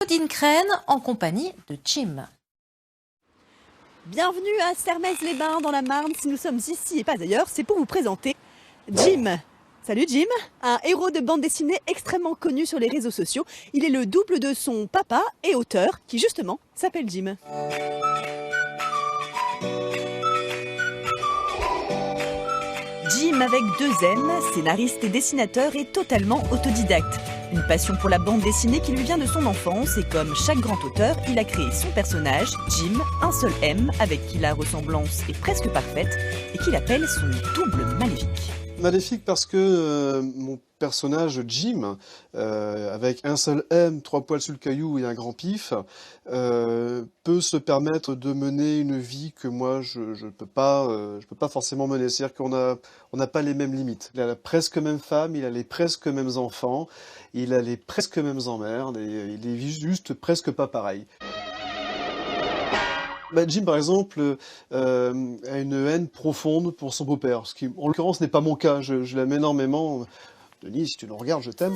Claudine Crène en compagnie de Jim. Bienvenue à Sermaises-les-Bains dans la Marne. Si nous sommes ici et pas ailleurs, c'est pour vous présenter Jim. Salut Jim, un héros de bande dessinée extrêmement connu sur les réseaux sociaux. Il est le double de son papa et auteur qui justement s'appelle Jim. Jim avec 2 M, scénariste et dessinateur et totalement autodidacte. Une passion pour la bande dessinée qui lui vient de son enfance et comme chaque grand auteur, il a créé son personnage, Jim, un seul M, avec qui la ressemblance est presque parfaite et qu'il appelle son double maléfique. Maléfique parce que mon personnage Jim, avec un seul M, 3 poils sur le caillou et un grand pif, peut se permettre de mener une vie que moi je peux pas forcément mener. C'est-à-dire qu'on n'a pas les mêmes limites. Il a la presque même femme, il a les presque mêmes enfants, il a les presque mêmes emmerdes et il est juste presque pas pareil. Jim, par exemple, a une haine profonde pour son beau-père, ce qui, en l'occurrence, n'est pas mon cas. Je l'aime énormément. Denis, si tu nous regardes, je t'aime.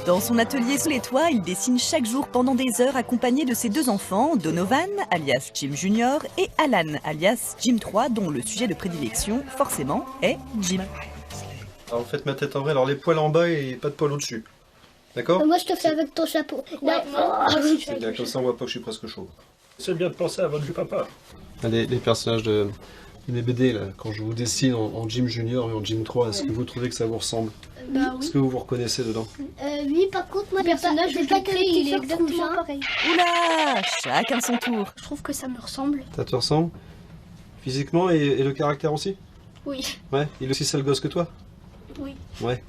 Dans son atelier sous les toits, il dessine chaque jour pendant des heures accompagné de ses 2 enfants, Donovan, alias Jim Junior, et Alan, alias Jim 3, dont le sujet de prédilection, forcément, est Jim. Alors, faites ma tête en vrai, alors les poils en bas et pas de poils au-dessus. D'accord ? Moi je te fais avec ton chapeau. C'est bien, comme ça on voit pas que je suis presque chaud. C'est bien de penser à votre vieux papa. Les personnages de mes BD, là, quand je vous dessine en Jim Junior et en Jim 3, est-ce que vous trouvez que ça vous ressemble ? Bah oui. Est-ce que vous vous reconnaissez dedans ? Oui, par contre, moi, le personnage que j'ai créé, il est exactement pareil. Oula, chacun son tour. Je trouve que ça me ressemble. Ça te ressemble ? Physiquement et le caractère aussi ? Oui. Ouais, il est aussi sale gosse que toi ? Oui. Ouais.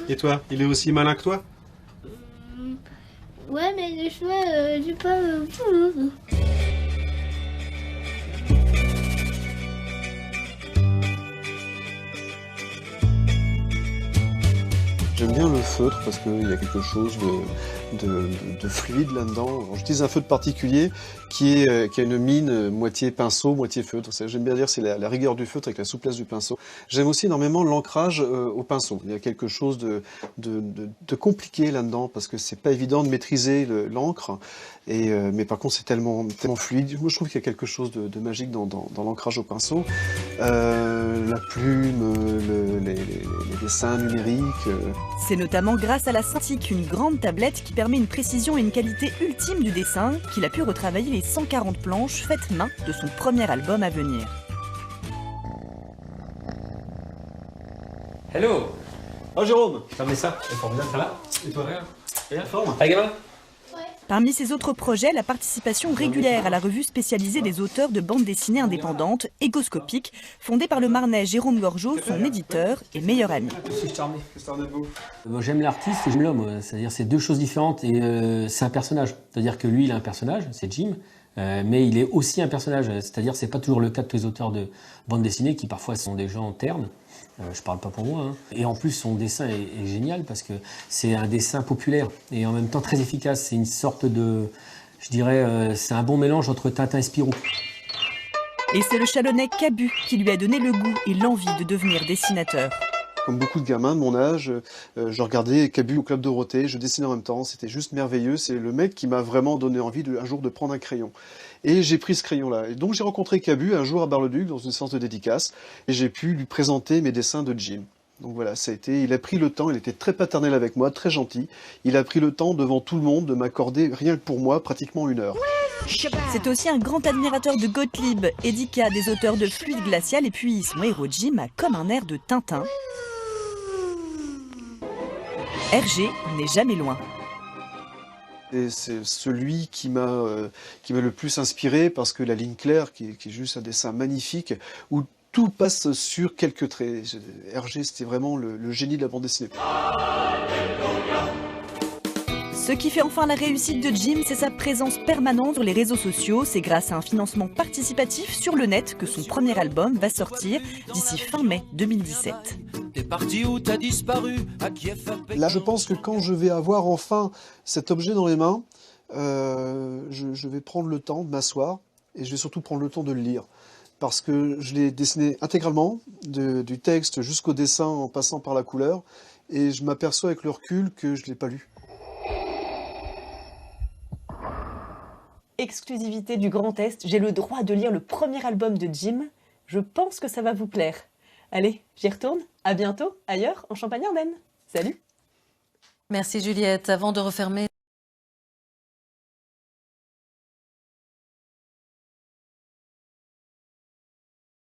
Et toi, il est aussi malin que toi ? Ouais, mais les cheveux, j'ai pas... J'aime bien le feutre parce qu'il y a quelque chose de fluide là-dedans. J'utilise un feutre particulier qui a une mine moitié pinceau, moitié feutre. J'aime bien dire c'est la rigueur du feutre avec la souplesse du pinceau. J'aime aussi énormément l'ancrage au pinceau. Il y a quelque chose de compliqué là-dedans parce que c'est pas évident de maîtriser l'encre. Mais par contre c'est tellement fluide. Moi je trouve qu'il y a quelque chose de magique dans l'ancrage au pinceau. La plume, les dessins numériques. C'est notamment grâce à la Cintiq, une grande tablette qui permet une précision et une qualité ultime du dessin, qu'il a pu retravailler les 140 planches faites main de son premier album à venir. Hello. Oh Jérôme, Ça met ça. C'est formidable, ça va. et toi ? Bien forme. Allez gamin. Parmi ses autres projets, la participation régulière à la revue spécialisée des auteurs de bande dessinée indépendante, Égoscopique, fondée par le Marnais Jérôme Gorgeau, son éditeur et meilleur ami. Je suis charmé. Moi, j'aime l'artiste et j'aime l'homme, c'est-à-dire c'est 2 choses différentes et c'est un personnage. C'est-à-dire que lui, il a un personnage, c'est Jim, mais il est aussi un personnage. C'est-à-dire c'est pas toujours le cas de tous les auteurs de bande dessinée qui parfois sont des gens ternes. Je parle pas pour moi. Hein. Et en plus, son dessin est génial parce que c'est un dessin populaire et en même temps très efficace. C'est une sorte de, je dirais, c'est un bon mélange entre Tintin et Spirou. Et c'est le Chalonnais Cabu qui lui a donné le goût et l'envie de devenir dessinateur. Comme beaucoup de gamins de mon âge, je regardais Cabu au Club Dorothée, je dessinais en même temps, c'était juste merveilleux. C'est le mec qui m'a vraiment donné envie un jour de prendre un crayon. Et j'ai pris ce crayon-là. Et donc j'ai rencontré Cabu un jour à Bar-le-Duc dans une séance de dédicace et j'ai pu lui présenter mes dessins de Jim. Donc voilà, il a pris le temps, il était très paternel avec moi, très gentil. Il a pris le temps devant tout le monde de m'accorder, rien que pour moi, pratiquement 1 heure. C'est aussi un grand admirateur de Gottlieb, Edika, des auteurs de Fluide Glacial, et puis son héros Jim a comme un air de Tintin. Hergé n'est jamais loin. Et c'est celui qui m'a le plus inspiré parce que la ligne claire, qui est juste un dessin magnifique, où tout passe sur quelques traits. Hergé, c'était vraiment le génie de la bande dessinée. Ce qui fait enfin la réussite de Jim, c'est sa présence permanente sur les réseaux sociaux. C'est grâce à un financement participatif sur le net que son premier album va sortir d'ici fin mai 2017. T'es parti où t'as disparu à Kiev. Là, je pense que quand je vais avoir enfin cet objet dans les mains, je vais prendre le temps de m'asseoir et je vais surtout prendre le temps de le lire. parce que je l'ai dessiné intégralement, du texte jusqu'au dessin en passant par la couleur, et je m'aperçois avec le recul que je ne l'ai pas lu. Exclusivité du Grand Est, j'ai le droit de lire le premier album de Jim. Je pense que ça va vous plaire. Allez, j'y retourne. À bientôt, ailleurs, en Champagne-Ardenne. Salut! Merci Juliette. Avant de refermer